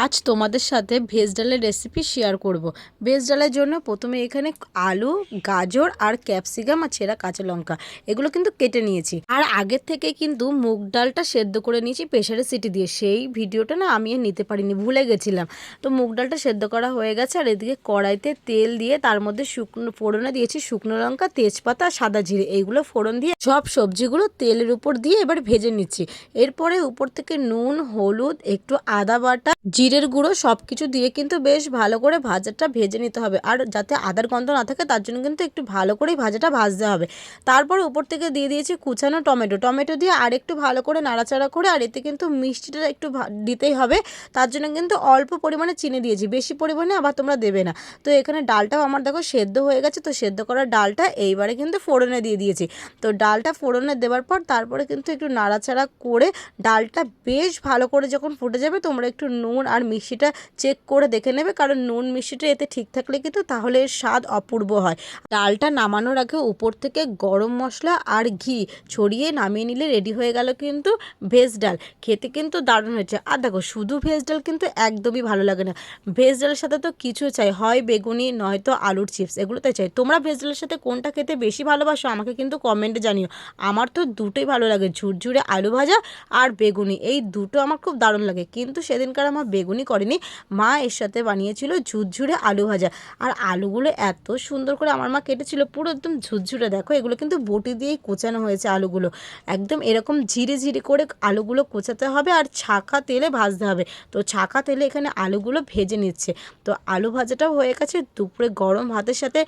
আজ তোমাদের সাথে ভেজ ডালের রেসিপি শেয়ার করব। ভেজ ডালের জন্য প্রথমে এখানে আলু, গাজর আর ক্যাপসিকাম আর ছেঁড়া কাঁচা লঙ্কা এগুলো কিন্তু কেটে নিয়েছি। আর আগের থেকে কিন্তু মুগ ডালটা সেদ্ধ করে নিয়েছি প্রেসারে সিটি দিয়ে। সেই ভিডিওটা না আমি আর নিতে পারিনি, ভুলে গেছিলাম। তো মুগ ডালটা সেদ্ধ করা হয়ে গেছে। আর এদিকে কড়াইতে তেল দিয়ে তার মধ্যে শুকনো ফোড়নে দিয়েছি শুকনো লঙ্কা, তেজপাতা, সাদা জিরে। এইগুলো ফোড়ন দিয়ে সব সবজিগুলো তেলের উপর দিয়ে এবার ভেজে নিচ্ছি। এরপরে উপর থেকে নুন, হলুদ, একটু আদা বাটা, জিরের গুঁড়ো সব কিছু দিয়ে কিন্তু বেশ ভালো করে ভাজাটা ভেজে নিতে হবে। আর যাতে আদার গন্ধ না থাকে তার জন্য কিন্তু একটু ভালো করেই ভাজাটা ভাজতে হবে। তারপরে উপর থেকে দিয়ে দিয়েছি কুচানো টমেটো দিয়ে আর একটু ভালো করে নাড়াচাড়া করে। আর এতে কিন্তু মিষ্টিটা একটু দিতেই হবে, তার জন্য কিন্তু অল্প পরিমাণে চিনি দিয়েছি, বেশি পরিমাণে আবার তোমরা দেবে না। তো এখানে ডালটাও আমার দেখো সেদ্ধ হয়ে গেছে। তো সেদ্ধ করা ডালটা এইবারে কিন্তু ফোড়নে দিয়ে দিয়েছি। তো ডালটা ফোড়নে দেওয়ার পর তারপরে কিন্তু একটু নাড়াচাড়া করে ডালটা বেশ ভালো করে যখন ফুটে যাবে তোমরা একটু নুন আর মিষ্টিটা চেক করে দেখে নেবে, কারণ নুন মিষ্টিটা এতে ঠিক থাকলে কিন্তু তাহলে এর স্বাদ অপূর্ব হয়। ডালটা নামানোর আগে উপর থেকে গরম মশলা আর ঘি ছড়িয়ে নামিয়ে নিলে রেডি হয়ে গেল কিন্তু ভেজ ডাল। খেতে কিন্তু দারুণ হয়েছে। আর দেখো, শুধু ভেজ ডাল কিন্তু একদমই ভালো লাগে না। ভেজ ডালের সাথে তো কিছু চাই, হয় বেগুনি নয়তো আলুর চিপস, এগুলোতে চাই। তোমরা ভেজ ডালের সাথে কোনটা খেতে বেশি ভালোবাসো আমাকে কিন্তু কমেন্টে জানিও। আমার তো দুটোই ভালো লাগে, ঝুরঝুরে আলু ভাজা আর বেগুনি, এই দুটো আমার খুব দারুণ লাগে। কিন্তু সেদিনকার আমার বেগুনি করেনি, মা এর সাথে বানিয়েছিল ঝুরঝুরে আলু ভাজা। আর আলুগুলো এত সুন্দর করে আমার মা কেটেছিল, পুরো একদম ঝুরঝুরে। দেখো, এগুলো কিন্তু বটি দিয়েই কোচানো হয়েছে আলুগুলো। একদম এরকম ঝিরে ঝিরে করে আলুগুলো কোচাতে হবে আর ছাঁকা তেলে ভাজতে হবে। তো ছাঁকা তেলে এখানে আলুগুলো ভেজে নিচ্ছে। তো আলু ভাজাটাও হয়ে গেছে। দুপুরে গরম ভাতের সাথে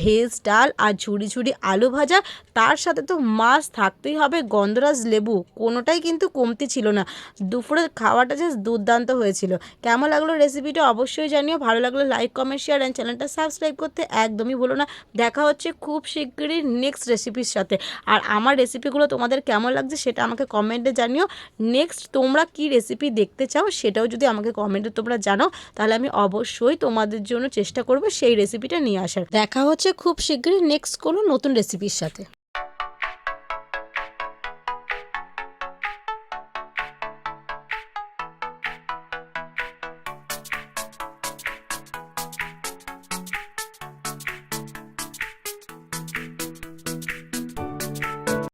ভেজ ডাল আর ঝুরি ঝুরি আলু ভাজা, তার সাথে তো মাছ থাকতেই হবে, গন্ধরাজ লেবু, কোনোটাই কিন্তু কমতি ছিল না। দুপুরের খাওয়াটা জাস্ট দুর্দান্ত হয়েছিল। কেমন লাগলো রেসিপিটা অবশ্যই জানিও। ভালো লাগলে লাইক, কমেন্ট, শেয়ার অ্যান্ড চ্যানেলটা সাবস্ক্রাইব করতে একদমই ভুলো না। দেখা হচ্ছে খুব শিগগিরই নেক্সট রেসিপির সাথে। আর আমার রেসিপিগুলো তোমাদের কেমন লাগছে সেটা আমাকে কমেন্টে জানিও। নেক্সট তোমরা কি রেসিপি দেখতে চাও সেটাও যদি আমাকে কমেন্টে তোমরা জানাও, তাহলে আমি অবশ্যই তোমাদের জন্য চেষ্টা করবো সেই রেসিপিটা নিয়ে আসার। দেখা হচ্ছে খুব শিগগিরই নেক্সট কোনো নতুন রেসিপির সাথে।